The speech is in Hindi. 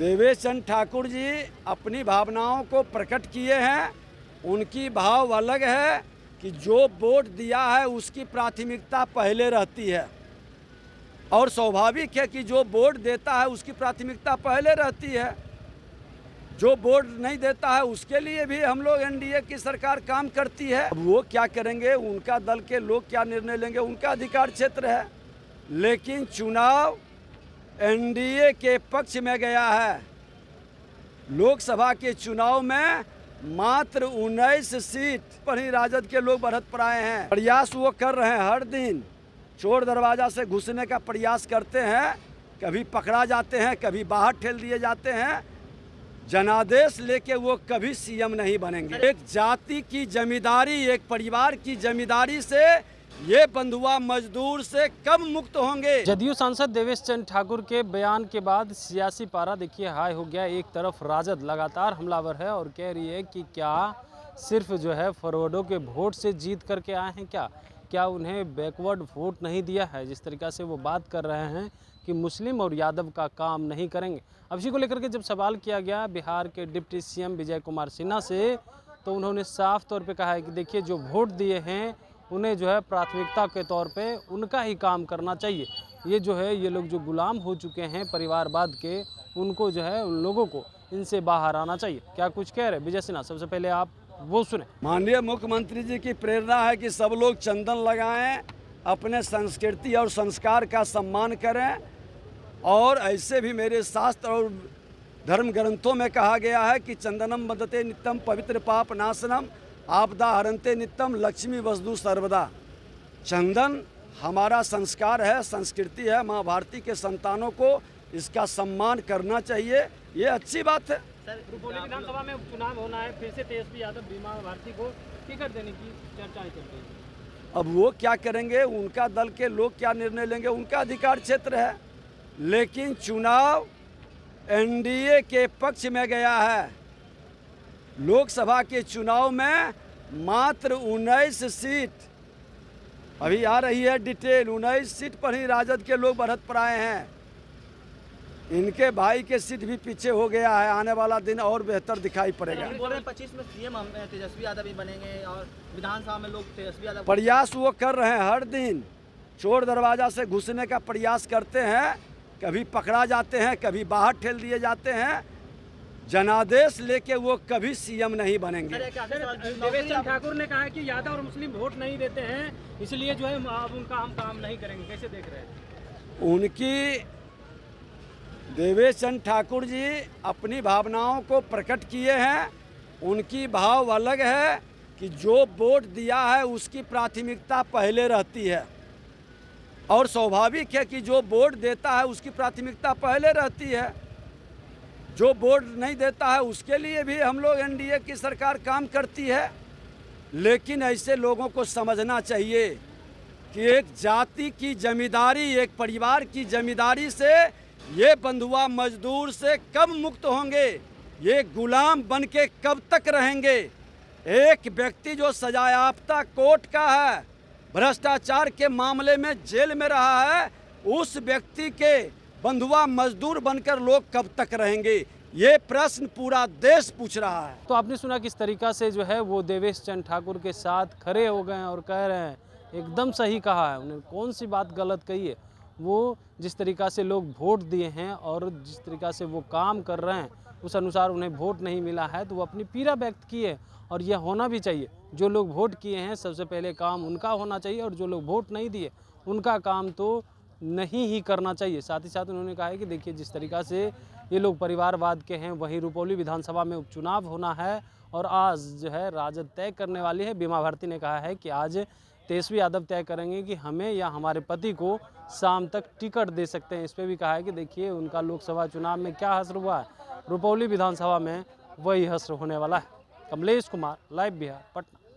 देवेश चंद्र ठाकुर जी अपनी भावनाओं को प्रकट किए हैं। उनकी भाव अलग है कि जो वोट दिया है उसकी प्राथमिकता पहले रहती है, और स्वाभाविक है कि जो वोट देता है उसकी प्राथमिकता पहले रहती है। जो वोट नहीं देता है उसके लिए भी हम लोग एनडीए की सरकार काम करती है। अब वो क्या करेंगे, उनका दल के लोग क्या निर्णय लेंगे, उनका अधिकार क्षेत्र है। लेकिन चुनाव एनडीए के पक्ष में गया है। लोकसभा के चुनाव में मात्र 19 सीट पर ही राजद के लोग बढ़त पर आए हैं। प्रयास वो कर रहे हैं, हर दिन चोर दरवाजा से घुसने का प्रयास करते हैं। कभी पकड़ा जाते हैं, कभी बाहर ठेल दिए जाते हैं। जनादेश लेके वो कभी सीएम नहीं बनेंगे। एक जाति की जमींदारी, एक परिवार की जमींदारी से ये बंधुआ मजदूर से कब मुक्त होंगे। जदयू सांसद देवेश चंद्र ठाकुर के बयान के बाद सियासी पारा देखिए हाई हो गया। एक तरफ राजद लगातार हमलावर है और कह रही है कि क्या सिर्फ जो है फॉरवर्डों के वोट से जीत करके आए हैं, क्या उन्हें बैकवर्ड वोट नहीं दिया है। जिस तरीक़ा से वो बात कर रहे हैं कि मुस्लिम और यादव का काम नहीं करेंगे। अब इसी को लेकर के जब सवाल किया गया बिहार के डिप्टी सीएम विजय कुमार सिन्हा से, तो उन्होंने साफ तौर पे कहा है कि देखिए जो वोट दिए हैं उन्हें जो है प्राथमिकता के तौर पे उनका ही काम करना चाहिए। ये जो है ये लोग जो गुलाम हो चुके हैं परिवारवाद के, उनको जो है उन लोगों को इनसे बाहर आना चाहिए। क्या कुछ कह रहे विजय सिन्हा, सबसे पहले आप वो सुने। माननीय मुख्यमंत्री जी की प्रेरणा है कि सब लोग चंदन लगाएं, अपने संस्कृति और संस्कार का सम्मान करें। और ऐसे भी मेरे शास्त्र और धर्म ग्रंथों में कहा गया है कि चंदनम बदते नित्यम पवित्र पाप नाशनम आपदा हरंते नित्यम लक्ष्मी वसुधु सर्वदा। चंदन हमारा संस्कार है, संस्कृति है। माँ भारती के संतानों को इसका सम्मान करना चाहिए, ये अच्छी बात है। सर, रुपौली विधानसभा में उपचुनाव होना है, फिर से तेजस्वी यादव बीमा भारती को टिकट देने की चर्चाएं चल रही है। अब वो क्या करेंगे, उनका दल के लोग क्या निर्णय लेंगे, उनका अधिकार क्षेत्र है। लेकिन चुनाव एनडीए के पक्ष में गया है। लोकसभा के चुनाव में मात्र 19 सीट अभी आ रही है डिटेल, 19 सीट पर ही राजद के लोग बढ़त पर आए हैं। इनके भाई के सीट भी पीछे हो गया है। आने वाला दिन और बेहतर दिखाई पड़ेगा। बोल रहे हैं 25 में सीएम हम तेजस्वी यादव ही बनेंगे और विधानसभा में लोग तेजस्वी यादव। प्रयास वो कर रहे हैं, हर दिन चोर दरवाजा से घुसने का प्रयास करते हैं। कभी पकड़ा जाते हैं, कभी बाहर ठेल दिए जाते हैं। जनादेश लेके वो कभी सीएम नहीं बनेंगे। देवेश चंद्र ठाकुर ने कहा है कि यादव और मुस्लिम वोट नहीं देते हैं, इसलिए जो है अब उनका हम काम नहीं करेंगे। कैसे देख रहे हैं? उनकी देवेश चंद्र ठाकुर जी अपनी भावनाओं को प्रकट किए हैं। उनकी भाव अलग है कि जो वोट दिया है उसकी प्राथमिकता पहले रहती है, और स्वाभाविक है कि जो वोट देता है उसकी प्राथमिकता पहले रहती है। जो वोट नहीं देता है उसके लिए भी हम लोग एनडीए की सरकार काम करती है। लेकिन ऐसे लोगों को समझना चाहिए कि एक जाति की जमींदारी, एक परिवार की जमींदारी से ये बंधुआ मजदूर से कब मुक्त होंगे, ये गुलाम बन के कब तक रहेंगे। एक व्यक्ति जो सजायाफ्ता कोर्ट का है, भ्रष्टाचार के मामले में जेल में रहा है, उस व्यक्ति के बंधुआ मजदूर बनकर लोग कब तक रहेंगे, ये प्रश्न पूरा देश पूछ रहा है। तो आपने सुना किस तरीका से जो है वो देवेश चंद्र ठाकुर के साथ खड़े हो गए हैं और कह रहे हैं एकदम सही कहा है। उन्होंने कौन सी बात गलत कही है। वो जिस तरीका से लोग वोट दिए हैं और जिस तरीका से वो काम कर रहे हैं उस अनुसार उन्हें वोट नहीं मिला है, तो वो अपनी पीड़ा व्यक्त की है। और यह होना भी चाहिए। जो लोग वोट किए हैं सबसे पहले काम उनका होना चाहिए, और जो लोग वोट नहीं दिए उनका काम तो नहीं ही करना चाहिए। साथ ही साथ उन्होंने कहा है कि देखिए जिस तरीका से ये लोग परिवारवाद के हैं, वहीं रुपौली विधानसभा में उपचुनाव होना है और आज जो है राजद तय करने वाली है। बीमा भारती ने कहा है कि आज तेजस्वी यादव तय करेंगे कि हमें या हमारे पति को शाम तक टिकट दे सकते हैं। इस पर भी कहा है कि देखिए उनका लोकसभा चुनाव में क्या हश्र हुआ है, रुपौली विधानसभा में वही हश्र होने वाला है। कमलेश कुमार, लाइव बिहार, पटना।